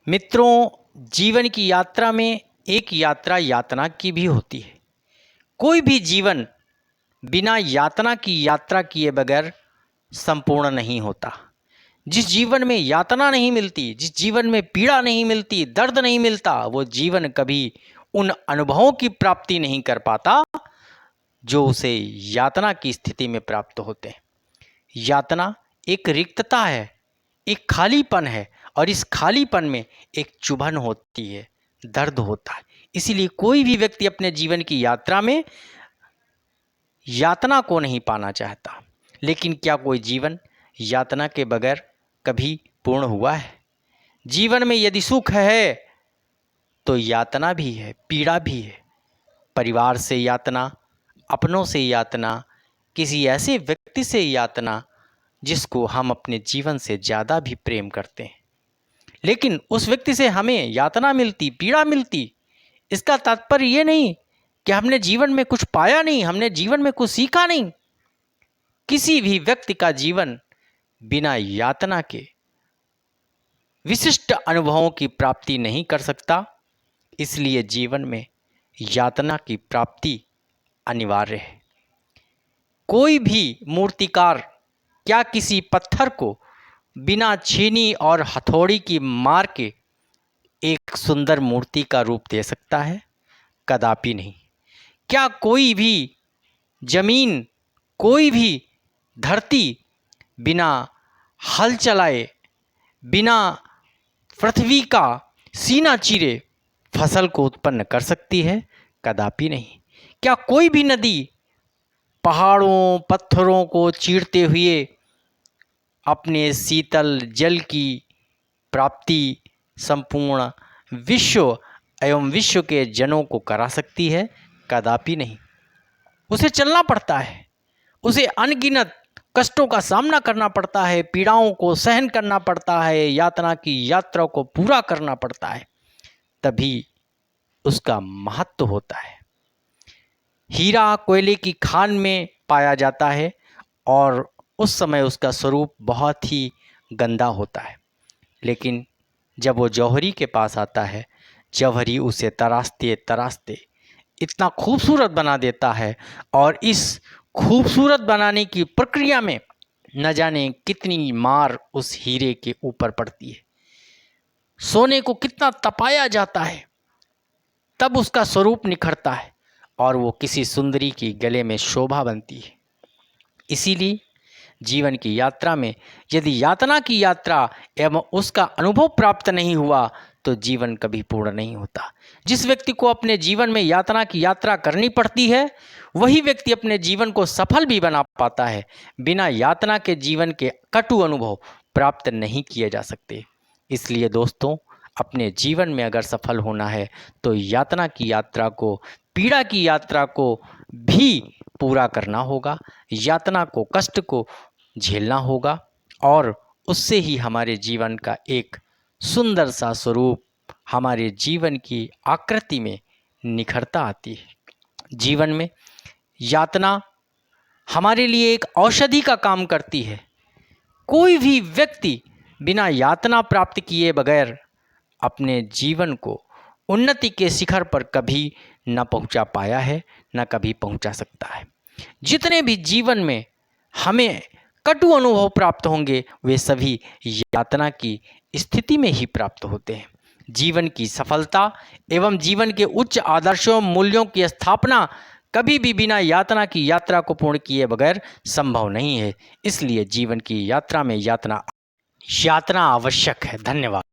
मित्रों, जीवन की यात्रा में एक यात्रा यातना की भी होती है। कोई भी जीवन बिना यातना की यात्रा किए बगैर संपूर्ण नहीं होता। जिस जीवन में यातना नहीं मिलती, जिस जीवन में पीड़ा नहीं मिलती, दर्द नहीं मिलता, वो जीवन कभी उन अनुभवों की प्राप्ति नहीं कर पाता जो उसे यातना की स्थिति में प्राप्त होते हैं। यातना एक रिक्तता है, एक खालीपन है, और इस खालीपन में एक चुभन होती है, दर्द होता है। इसीलिए कोई भी व्यक्ति अपने जीवन की यात्रा में यातना को नहीं पाना चाहता। लेकिन क्या कोई जीवन यातना के बगैर कभी पूर्ण हुआ है? जीवन में यदि सुख है तो यातना भी है, पीड़ा भी है। परिवार से यातना, अपनों से यातना, किसी ऐसे व्यक्ति से यातना जिसको हम अपने जीवन से ज़्यादा भी प्रेम करते हैं, लेकिन उस व्यक्ति से हमें यातना मिलती, पीड़ा मिलती। इसका तात्पर्य ये नहीं कि हमने जीवन में कुछ पाया नहीं, हमने जीवन में कुछ सीखा नहीं। किसी भी व्यक्ति का जीवन बिना यातना के विशिष्ट अनुभवों की प्राप्ति नहीं कर सकता। इसलिए जीवन में यातना की प्राप्ति अनिवार्य है। कोई भी मूर्तिकार क्या किसी पत्थर को बिना छीनी और हथौड़ी की मार के एक सुंदर मूर्ति का रूप दे सकता है? कदापि नहीं। क्या कोई भी जमीन, कोई भी धरती बिना हल चलाए, बिना पृथ्वी का सीना चीरे फसल को उत्पन्न कर सकती है? कदापि नहीं। क्या कोई भी नदी पहाड़ों, पत्थरों को चीरते हुए अपने शीतल जल की प्राप्ति संपूर्ण विश्व एवं विश्व के जनों को करा सकती है? कदापि नहीं। उसे चलना पड़ता है, उसे अनगिनत कष्टों का सामना करना पड़ता है, पीड़ाओं को सहन करना पड़ता है, यातना की यात्रा को पूरा करना पड़ता है, तभी उसका महत्व होता है। हीरा कोयले की खान में पाया जाता है और उस समय उसका स्वरूप बहुत ही गंदा होता है, लेकिन जब वो जौहरी के पास आता है, जौहरी उसे तराशते तराशते इतना खूबसूरत बना देता है, और इस खूबसूरत बनाने की प्रक्रिया में न जाने कितनी मार उस हीरे के ऊपर पड़ती है। सोने को कितना तपाया जाता है, तब उसका स्वरूप निखरता है और वो किसी सुंदरी की गले में शोभा बनती है। इसीलिए जीवन की यात्रा में यदि यातना की यात्रा एवं उसका अनुभव प्राप्त नहीं हुआ तो जीवन कभी पूर्ण नहीं होता। जिस व्यक्ति को अपने जीवन में यातना की यात्रा करनी पड़ती है, वही व्यक्ति अपने जीवन को सफल भी बना पाता है। बिना यातना के जीवन के कटु अनुभव प्राप्त नहीं किए जा सकते। इसलिए दोस्तों, अपने जीवन में अगर सफल होना है तो यातना की यात्रा को, पीड़ा की यात्रा को भी पूरा करना होगा, यातना को, कष्ट को झेलना होगा, और उससे ही हमारे जीवन का एक सुंदर सा स्वरूप हमारे जीवन की आकृति में निखरता आती है। जीवन में यातना हमारे लिए एक औषधि का काम करती है। कोई भी व्यक्ति बिना यातना प्राप्त किए बगैर अपने जीवन को उन्नति के शिखर पर कभी न पहुंचा पाया है, न कभी पहुंचा सकता है। जितने भी जीवन में हमें कटु अनुभव प्राप्त होंगे, वे सभी यातना की स्थिति में ही प्राप्त होते हैं। जीवन की सफलता एवं जीवन के उच्च आदर्शों, मूल्यों की स्थापना कभी भी बिना यातना की यात्रा को पूर्ण किए बगैर संभव नहीं है। इसलिए जीवन की यात्रा में यातना आवश्यक है। धन्यवाद।